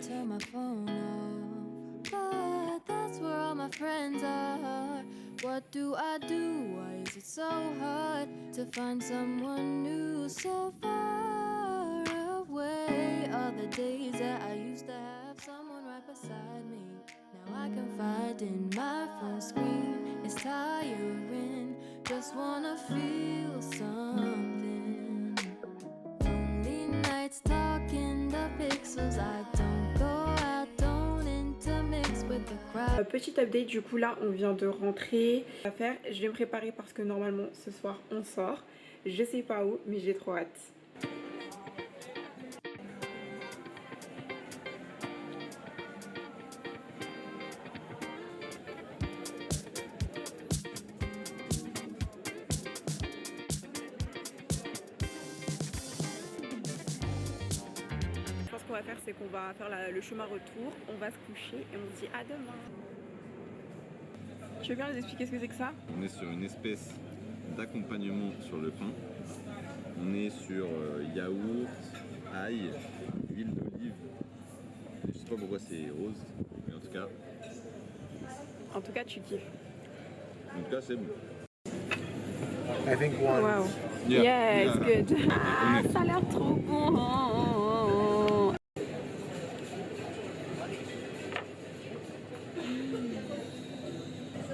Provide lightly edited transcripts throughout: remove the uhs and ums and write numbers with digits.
turn my phone off, but that's where all my friends are. What do I do? Why is it so hard to find someone new so far away? All the days that I used to have someone right beside me, now I confide in my phone screen. It's tiring, just wanna feel something. Lonely nights talking the pixels. I don't go out, don't intermix with the crowd. Petit update, du coup là on vient de rentrer. Je vais me préparer parce que normalement ce soir on sort. Je sais pas où, mais j'ai trop hâte. Ce qu'on va faire, c'est qu'on va faire le chemin retour, on va se coucher et on se dit à demain. Tu veux bien nous expliquer ce que c'est que ça? On est sur une espèce d'accompagnement sur le pain. On est sur yaourt, ail, huile d'olive. Je sais pas pourquoi c'est rose, mais en tout cas. En tout cas, tu kiffes. En tout cas, c'est bon. I think one. Wow. Yeah. It's good. Ah, ça a l'air trop bon.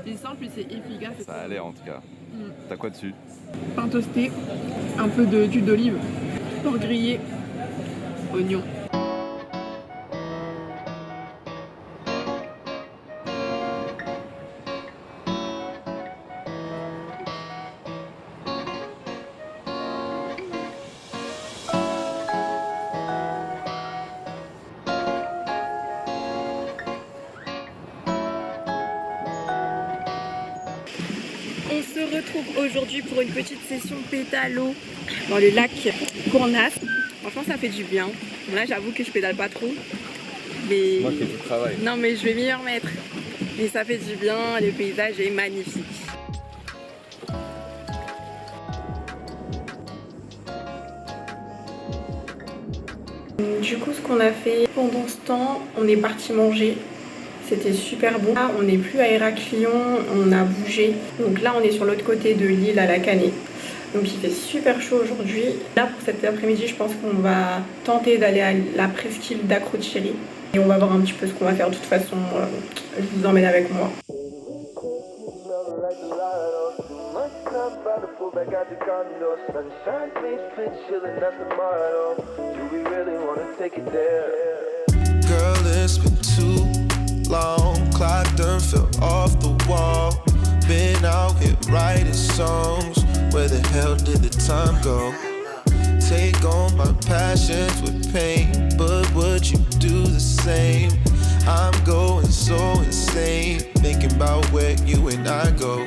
C'est simple et c'est efficace. Ça a l'air en tout cas. T'as quoi dessus? Pain toasté, un peu d'huile d'olive, porc grillé, oignon. On se retrouve aujourd'hui pour une petite session pédalo dans le lac Cournas. Franchement, ça fait du bien. Bon, là, j'avoue que je pédale pas trop. Mais... Moi qui fais du travail. Non, mais je vais m'y remettre. Mais ça fait du bien, le paysage est magnifique. Du coup, ce qu'on a fait pendant ce temps, on est parti manger. C'était super bon. Là, on n'est plus à Héraclion, on a bougé. Donc là, on est sur l'autre côté de l'île à la Canée. Donc il fait super chaud aujourd'hui. Là, pour cet après-midi, je pense qu'on va tenter d'aller à la presqu'île d'Akrotiri. Et on va voir un petit peu ce qu'on va faire. De toute façon, je vous emmène avec moi. Girl, it's been too long, clock done fell off the wall. Been out here writing songs. Where the hell did the time go? Take on my passions with pain, but would you do the same? I'm going so insane, thinking about where you and I go.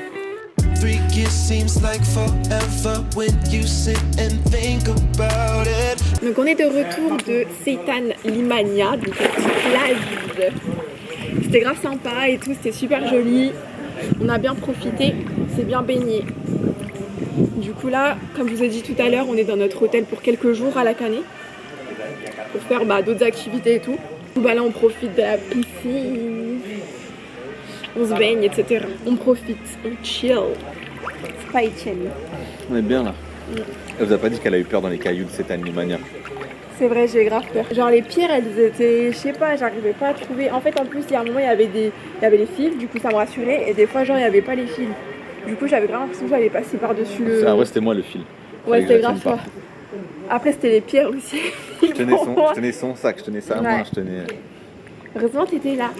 3 years seems like forever when you sit and think about it. Donc on est de retour de Seitan Limania, donc la petite plage. C'était grave sympa et tout, c'était super joli. On a bien profité, c'est bien baigné. Du coup là, comme je vous ai dit tout à l'heure, on est dans notre hôtel pour quelques jours à la Canée. Pour faire d'autres activités et tout. Là on profite de la piscine. On se baigne, etc. On profite, on chill. C'est pas Etienne. On est bien là. Elle vous a pas dit qu'elle a eu peur dans les cailloux de cette animania? C'est vrai, j'ai grave peur. Genre les pierres, elles étaient, je sais pas, j'arrivais pas à trouver. En fait, en plus, il y a un moment, il y avait les fils, du coup ça me rassurait. Et des fois, genre, il y avait pas les fils. Du coup, j'avais grave l'impression que j'allais passer par-dessus le... Ah ouais, c'était moi le fil. Ouais, c'était grave ça. Après, c'était les pierres aussi. Je tenais son sac, je tenais ça à moi, je tenais... Heureusement, t'étais là.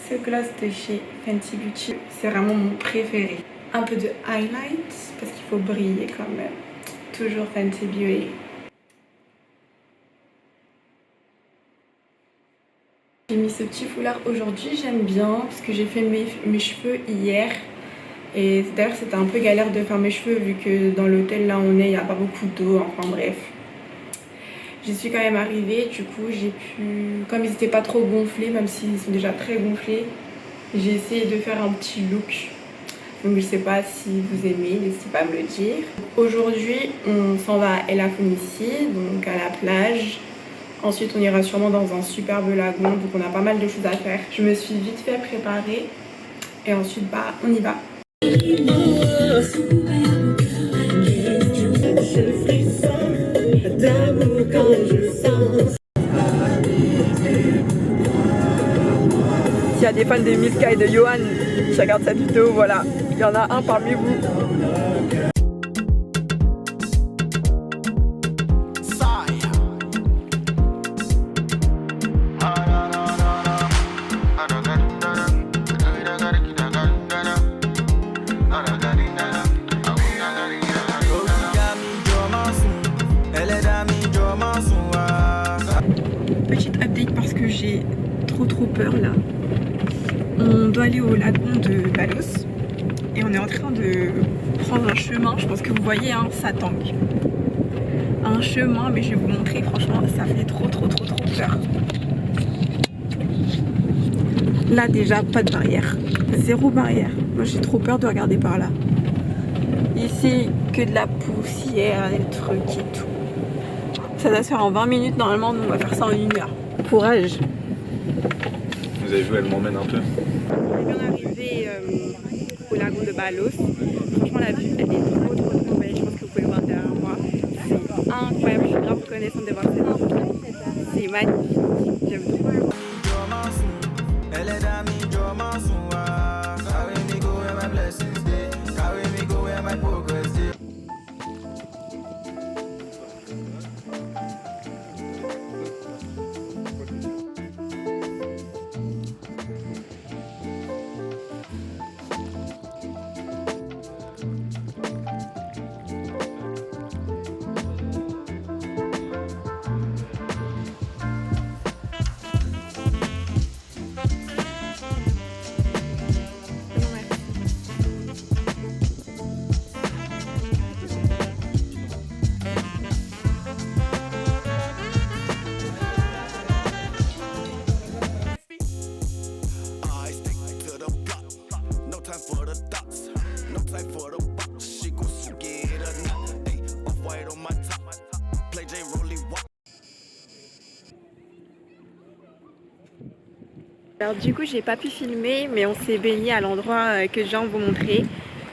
Ce gloss de chez Fenty Beauty, c'est vraiment mon préféré. un peu de highlight parce qu'il faut briller quand même. Toujours Fenty Beauty. J'ai mis ce petit foulard aujourd'hui, j'aime bien parce que j'ai fait mes cheveux hier. Et d'ailleurs c'était un peu galère de faire mes cheveux vu que dans l'hôtel là on est, il n'y a pas beaucoup d'eau, enfin bref. J'y suis quand même arrivée, du coup j'ai pu, comme ils n'étaient pas trop gonflés, même s'ils sont déjà très gonflés, j'ai essayé de faire un petit look. Donc je sais pas si vous aimez, n'hésitez pas à me le dire. Aujourd'hui on s'en va à El Afounissi, donc à la plage. Ensuite on ira sûrement dans un superbe lagon, donc on a pas mal de choses à faire. Je me suis vite fait préparer et ensuite bah on y va. S'il y a des fans de Milka et de Johan qui regardent cette vidéo, voilà, il y en a un parmi vous. Petite update parce que j'ai trop peur là. On doit aller au lagon de Balos et on est en train de prendre un chemin, je pense que vous voyez hein, ça tangue. Un chemin, mais je vais vous montrer, franchement ça fait trop peur. Là déjà pas de barrière, zéro barrière. Moi j'ai trop peur de regarder par là. Ici que de la poussière, des trucs et tout. Ça doit se faire en 20 minutes normalement, nous on va faire ça en 1 heure. Courage. Vous avez vu, elle m'emmène un peu. On est bien arrivé au lagon de Balos. Franchement la vue elle est trop belle, je pense que vous pouvez le voir derrière moi. C'est incroyable, je suis grave reconnaissante de voir cette vue. C'est magnifique, j'aime trop. Alors du coup j'ai pas pu filmer mais on s'est baigné à l'endroit que je viens de vous montrer.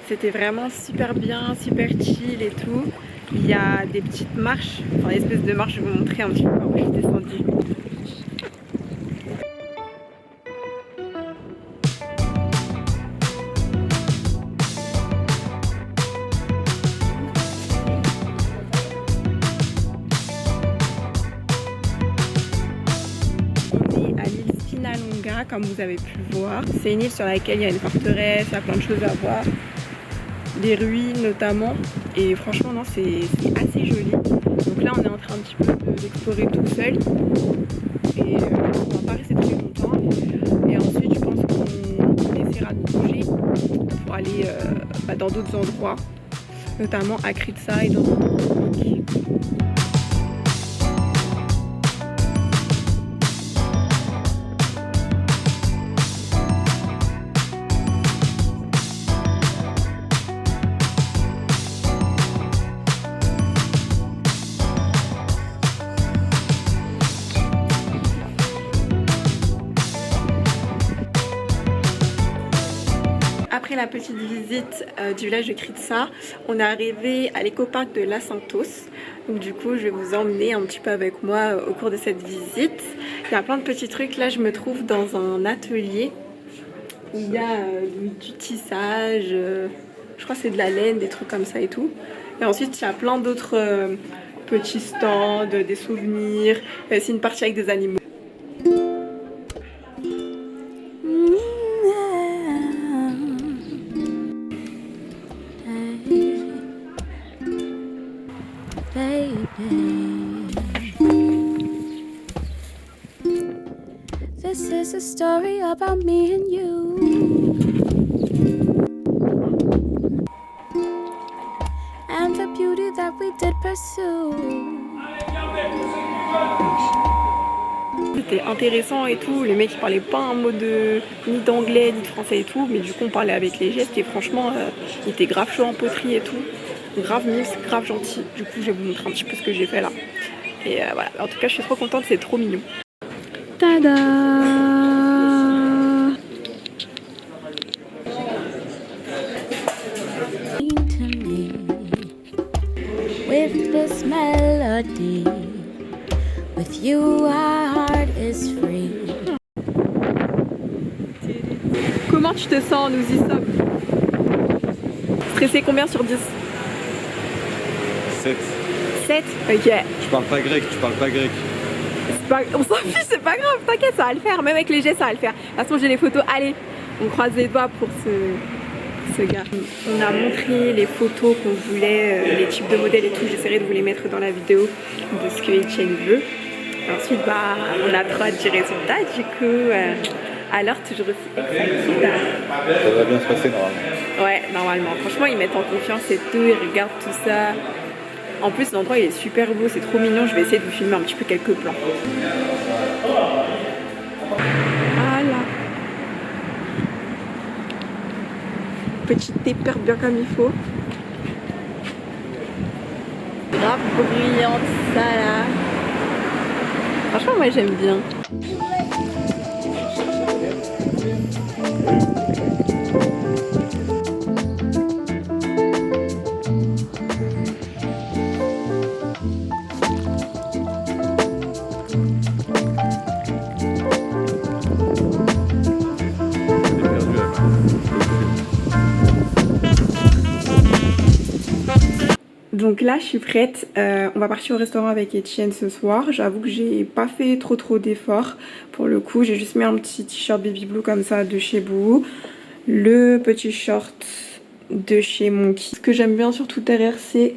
C'était vraiment super bien, super chill et tout. Il y a des petites marches, enfin une espèce de marche, je vais vous montrer un petit peu où je suis descendue. Comme vous avez pu le voir. C'est une île sur laquelle il y a une forteresse, il y a plein de choses à voir. Des ruines notamment. Et franchement non c'est assez joli. Donc là on est en train un petit peu d'explorer tout seul. Et on va pas rester très longtemps. Et ensuite je pense qu'on essaiera de bouger pour aller dans d'autres endroits. Notamment à Kritsa et dans d'autres parcs. Après la petite visite du village de Kritsa, on est arrivé à l'écoparc de La Santos. Donc du coup, je vais vous emmener un petit peu avec moi au cours de cette visite. Il y a plein de petits trucs. Là, je me trouve dans un atelier où il y a du tissage, je crois que c'est de la laine, des trucs comme ça et tout. Et ensuite, il y a plein d'autres petits stands, des souvenirs. C'est une partie avec des animaux. baby. This is a story about me and you. And the beauty that we did pursue. C'était intéressant et tout, les mecs ils parlaient pas un mot ni d'anglais ni de français et tout, mais du coup on parlait avec les gestes et franchement il était grave chaud en poterie et tout, grave mix, grave gentil. Du coup je vais vous montrer un petit peu ce que j'ai fait là. Et voilà, en tout cas je suis trop contente, c'est trop mignon. Tada! With this melody, with you our heart is free. Comment tu te sens, nous y sommes? Stressé combien sur 10? 7. 7? Ok. Tu parles pas grec, tu parles pas grec. On s'en fiche, c'est pas grave, t'inquiète, ça va le faire, même avec les gestes ça va le faire. De toute façon j'ai les photos, allez, on croise les doigts pour ce gars. On a montré les photos qu'on voulait, les types de modèles et tout, j'essaierai de vous les mettre dans la vidéo de ce que Etienne veut. Et ensuite bah on a trop hâte du résultat, du coup alors toujours aussi excited. Ça va bien se passer normalement. Ouais, normalement, franchement ils mettent en confiance et tout, ils regardent tout ça. En plus l'endroit il est super beau, c'est trop mignon, je vais essayer de vous filmer un petit peu quelques plans. Voilà. Petite taper bien comme il faut. Grave bruyante ça là. Franchement moi j'aime bien. Donc là je suis prête, on va partir au restaurant avec Etienne ce soir. J'avoue que j'ai pas fait trop d'efforts pour le coup, j'ai juste mis un petit t-shirt baby blue comme ça de chez Boo, le petit short de chez Monkey. Ce que j'aime bien surtout derrière c'est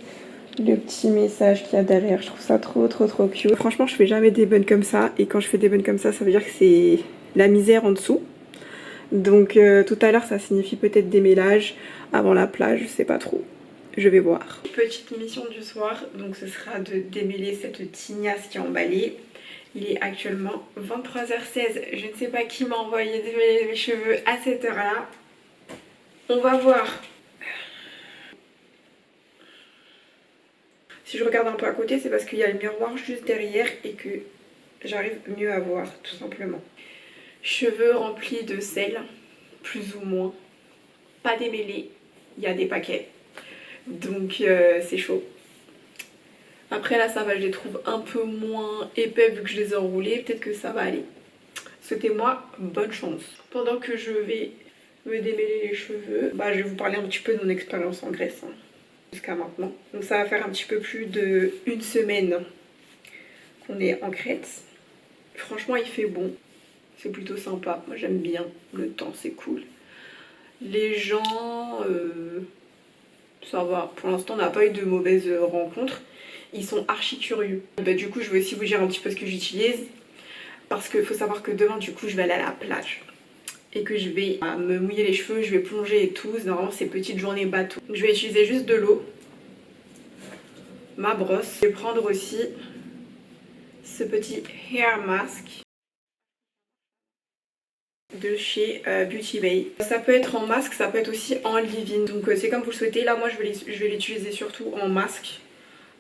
le petit message qu'il y a derrière, je trouve ça trop cute. Franchement je fais jamais des buns comme ça et quand je fais des buns comme ça veut dire que c'est la misère en dessous. Donc tout à l'heure ça signifie peut-être démêlage avant la plage, je sais pas trop. Je vais voir. Petite mission du soir, donc ce sera de démêler cette tignasse qui est emballée. Il est actuellement 23h16. Je ne sais pas qui m'a envoyé démêler mes cheveux à cette heure-là. On va voir. Si je regarde un peu à côté, c'est parce qu'il y a le miroir juste derrière et que j'arrive mieux à voir, tout simplement. Cheveux remplis de sel, plus ou moins. Pas démêlés, il y a des paquets. Donc c'est chaud. Après là ça va, je les trouve un peu moins épais vu que je les ai enroulés. Peut-être que ça va aller. Souhaitez-moi bonne chance. Pendant que je vais me démêler les cheveux, bah, je vais vous parler un petit peu de mon expérience en Grèce hein, jusqu'à maintenant. Donc ça va faire un petit peu plus d'1 semaine qu'on est en Crète. Franchement il fait bon. C'est plutôt sympa. Moi j'aime bien. Le temps c'est cool. Les gens... ça va, pour l'instant on n'a pas eu de mauvaises rencontres. Ils sont archi curieux. Bah, du coup je vais aussi vous dire un petit peu ce que j'utilise. Parce qu'il faut savoir que demain du coup je vais aller à la plage. Et que je vais me mouiller les cheveux, je vais plonger et tout. Normalement c'est petite journée bateau. Je vais utiliser juste de l'eau. Ma brosse. Je vais prendre aussi ce petit hair mask de chez Beauty Bay. Ça peut être en masque, ça peut être aussi en leave-in. Donc c'est comme vous le souhaitez. Là moi je vais l'utiliser surtout en masque.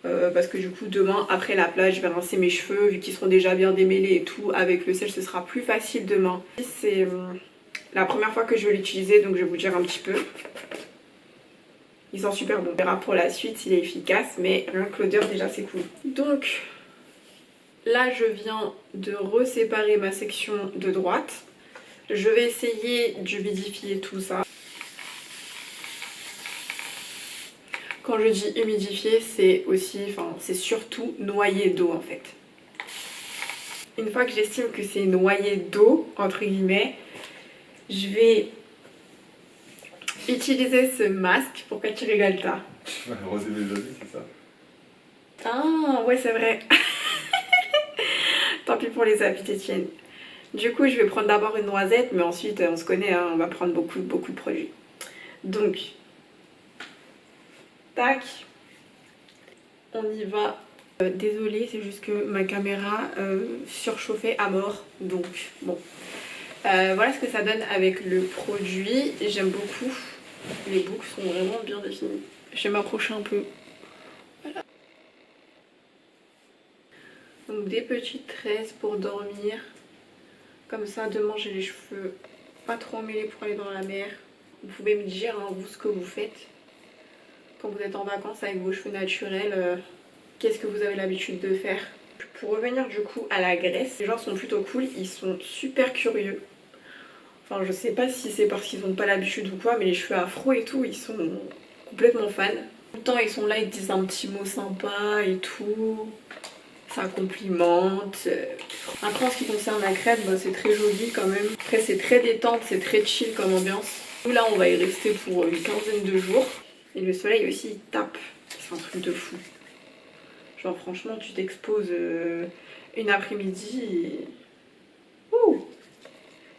Parce que du coup demain après la plage je vais rincer mes cheveux vu qu'ils seront déjà bien démêlés et tout. Avec le sel ce sera plus facile demain. C'est la première fois que je vais l'utiliser donc je vais vous dire un petit peu. Il sent super bon. On verra pour la suite s'il est efficace mais rien que l'odeur déjà c'est cool. Donc là je viens de reséparer ma section de droite. Je vais essayer d'humidifier tout ça. Quand je dis humidifier, c'est aussi, c'est surtout noyer d'eau en fait. Une fois que j'estime que c'est noyé d'eau, entre guillemets, je vais utiliser ce masque. Pourquoi tu rigoles toi? Rosé mes avis, c'est ça. Ah ouais c'est vrai. Tant pis pour les habits d'Etienne. Du coup je vais prendre d'abord une noisette, mais ensuite on se connaît, hein, on va prendre beaucoup de produits. Donc, tac, on y va. Désolée, c'est juste que ma caméra surchauffait à mort, donc bon. Voilà ce que ça donne avec le produit. J'aime beaucoup. Les boucles sont vraiment bien définies. Je vais m'approcher un peu. Voilà. Donc des petites tresses pour dormir. Comme ça, demain j'ai les cheveux pas trop emmêlés pour aller dans la mer. Vous pouvez me dire, hein, vous, ce que vous faites quand vous êtes en vacances avec vos cheveux naturels. Qu'est-ce que vous avez l'habitude de faire? Pour revenir du coup à la Grèce, les gens sont plutôt cool, ils sont super curieux. Enfin je sais pas si c'est parce qu'ils n'ont pas l'habitude ou quoi, mais les cheveux afro et tout, ils sont complètement fans. Tout le temps ils sont là, ils te disent un petit mot sympa et tout. Ça complimente. Après en ce qui concerne la Crète, bah, c'est très joli quand même. Après c'est très détente, c'est très chill comme ambiance. Nous là on va y rester pour une quinzaine de jours. Et le soleil aussi il tape, c'est un truc de fou. Genre franchement tu t'exposes une après-midi et... Ouh,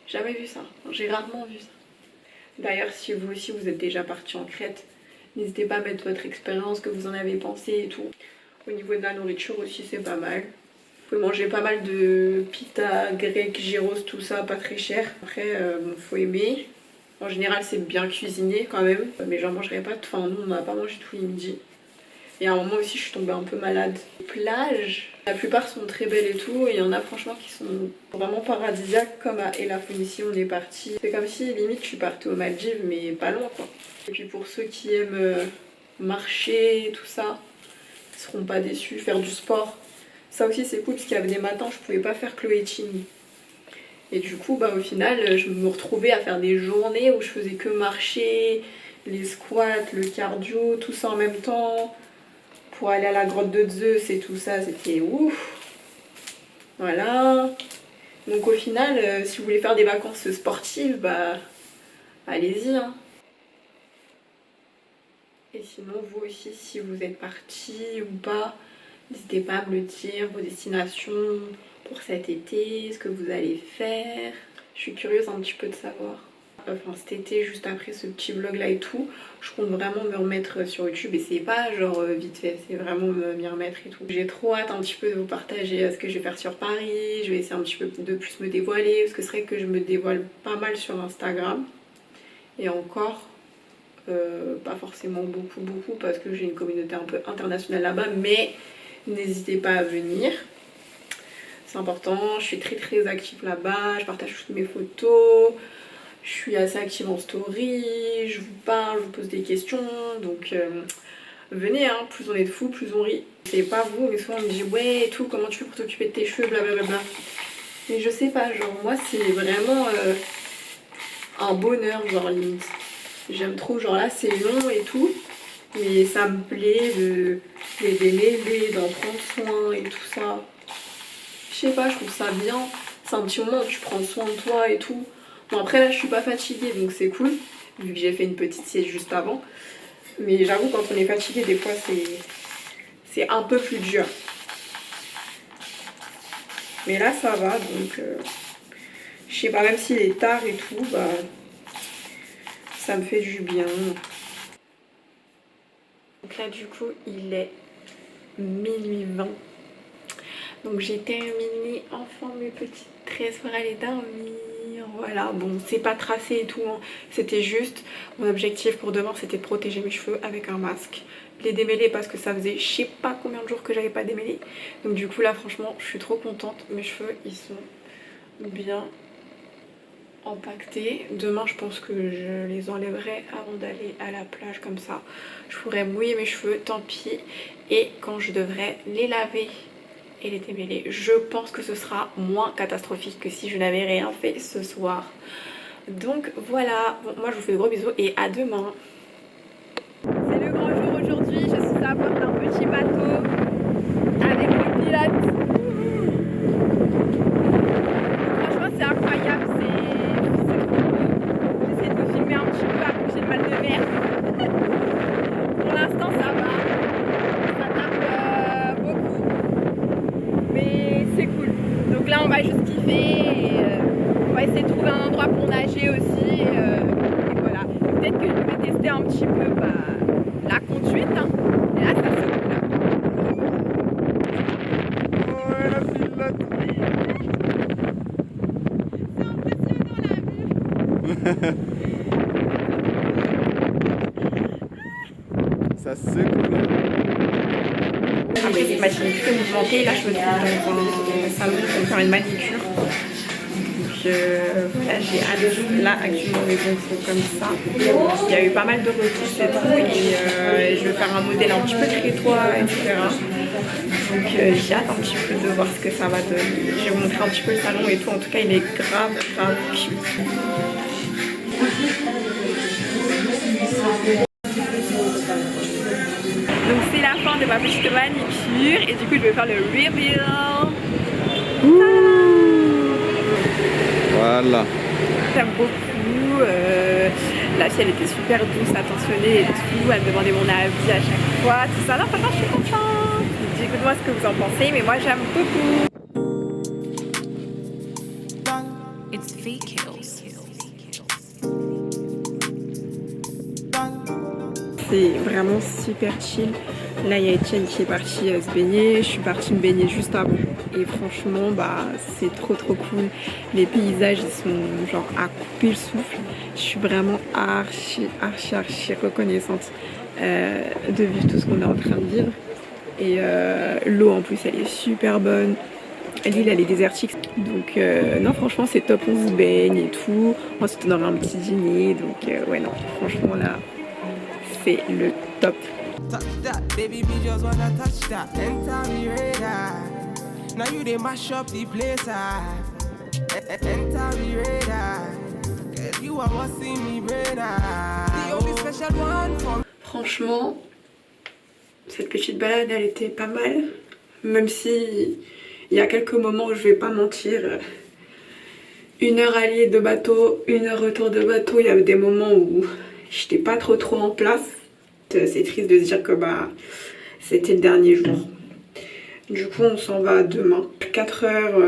jamais vu ça, j'ai rarement vu ça. D'ailleurs si vous aussi vous êtes déjà parti en Crète, n'hésitez pas à mettre votre expérience, que vous en avez pensé et tout. Au niveau de la nourriture aussi c'est pas mal. Vous pouvez manger pas mal de pita, grec, gyros, tout ça, pas très cher. Après bon, faut aimer. En général c'est bien cuisiné quand même, mais j'en mangerai pas, enfin nous on n'a pas mangé tous les midis. Et à un moment aussi je suis tombée un peu malade. Les plages, la plupart sont très belles et tout, et il y en a franchement qui sont vraiment paradisiaques, comme à Elafonisi on est parti. C'est comme si limite je suis partie aux Maldives mais pas loin quoi. Et puis pour ceux qui aiment marcher, tout ça, ils seront pas déçus, faire du sport. Ça aussi c'est cool parce qu'il y avait des matins je pouvais pas faire Chloé Ching. Et du coup bah au final je me retrouvais à faire des journées où je faisais que marcher, les squats, le cardio, tout ça en même temps. Pour aller à la grotte de Zeus et tout ça, c'était ouf. Voilà. Donc au final, si vous voulez faire des vacances sportives, bah allez-y. Hein. Et sinon, vous aussi, si vous êtes parti ou pas, n'hésitez pas à me le dire, vos destinations pour cet été, ce que vous allez faire. Je suis curieuse un petit peu de savoir. Enfin cet été, juste après ce petit vlog là et tout, je compte vraiment me remettre sur YouTube et c'est pas genre vite fait, c'est vraiment m'y remettre et tout. J'ai trop hâte un petit peu de vous partager ce que je vais faire sur Paris, je vais essayer un petit peu de plus me dévoiler parce que c'est vrai que je me dévoile pas mal sur Instagram et encore pas forcément beaucoup parce que j'ai une communauté un peu internationale là-bas, mais n'hésitez pas à venir. C'est important, je suis très active là-bas, je partage toutes mes photos. Je suis assez active en story, je vous parle, je vous pose des questions, donc venez, hein, plus on est de fous, plus on rit. C'est pas vous, mais souvent on me dit ouais et tout, comment tu fais pour t'occuper de tes cheveux, blablabla. Mais je sais pas, genre moi c'est vraiment un bonheur, genre limite. J'aime trop, genre là c'est long et tout, mais ça me plaît de les démêler, d'en prendre soin et tout ça. Je sais pas, je trouve ça bien, c'est un petit moment où tu prends soin de toi et tout. Bon après là je suis pas fatiguée donc c'est cool, vu que j'ai fait une petite sieste juste avant. Mais j'avoue quand on est fatigué des fois c'est un peu plus dur. Mais là ça va donc je sais pas, même s'il est tard et tout, bah ça me fait du bien. Donc là du coup il est minuit 20. Donc j'ai terminé enfin mes petites tresses pour aller dormir. Voilà, bon c'est pas tracé et tout, hein. C'était juste, mon objectif pour demain c'était de protéger mes cheveux avec un masque. Les démêler parce que ça faisait je sais pas combien de jours que j'avais pas démêlé. Donc du coup là franchement je suis trop contente, mes cheveux ils sont bien empaquetés. Demain je pense que je les enlèverai avant d'aller à la plage, comme ça je pourrais mouiller mes cheveux, tant pis. Et quand je devrais les laver et les démêler, je pense que ce sera moins catastrophique que si je n'avais rien fait ce soir. Donc voilà, bon, moi je vous fais de gros bisous et à demain. C'est le grand jour aujourd'hui, je suis à bord d'un petit bateau avec le pilote. Franchement c'est incroyable, c'est trop beau. J'essaie de vous filmer un petit peu avant que j'ai le mal de mer. Pour l'instant ça va, ça tape café. Et, on va essayer de trouver un endroit pour nager aussi. Et voilà. Peut-être que je vais tester un petit peu la conduite. Hein. Et là, ça se coule. Ouais, la pilote. C'est impressionnant la vue. Ça secoue. Après cette machine très mouvementée, là je me trouve dans un salon pour faire une manicure. Donc voilà, j'ai hâte. Là actuellement mes ongles sont comme ça. Il y a eu pas mal de retouches et tout et je vais faire un modèle un petit peu crétois, etc. Donc j'ai hâte un petit peu de voir ce que ça va donner. Je vais vous montrer un petit peu le salon et tout. En tout cas il est grave cute. Donc c'est la fin de ma petite manicure et du coup je vais faire le reveal. Voilà. J'aime beaucoup. La fille elle était super douce, attentionnée et tout. Elle me demandait mon avis à chaque fois. Tout ça. Non, franchement je suis contente. Dites-moi ce que vous en pensez, mais moi j'aime beaucoup. It's fake kills. C'est vraiment super chill. Là, il y a Etienne qui est parti se baigner. Je suis partie me baigner juste avant. Et franchement, c'est trop cool. Les paysages, ils sont genre à couper le souffle. Je suis vraiment archi reconnaissante de vivre tout ce qu'on est en train de vivre. Et l'eau, en plus, elle est super bonne. L'île, elle est désertique. Donc, non, franchement, c'est top. On se baigne et tout. Ensuite, on aura un petit dîner. Donc, ouais, non, franchement, là... c'est le top. Touch that, baby, me just wanna touch that. Enter me radar. Now you they mash up the place. Enter me radar. Cause you are what's in me brain. The only special one for me. Franchement, cette petite balade, elle était pas mal. Même si il y a quelques moments où je vais pas mentir. 1 heure aller de bateau, 1 heure retour de bateau. Il y avait des moments où j'étais pas trop en place. C'est triste de se dire que c'était le dernier jour. Du coup on s'en va demain. 4 heures,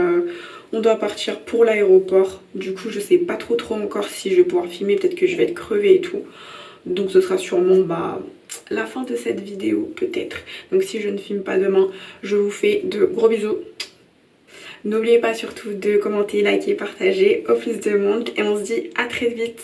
on doit partir pour l'aéroport. Du coup je sais pas trop encore si je vais pouvoir filmer. Peut-être que je vais être crevée et tout. Donc ce sera sûrement la fin de cette vidéo peut-être. Donc si je ne filme pas demain, je vous fais de gros bisous. N'oubliez pas surtout de commenter, liker, partager au plus de monde. Et on se dit à très vite.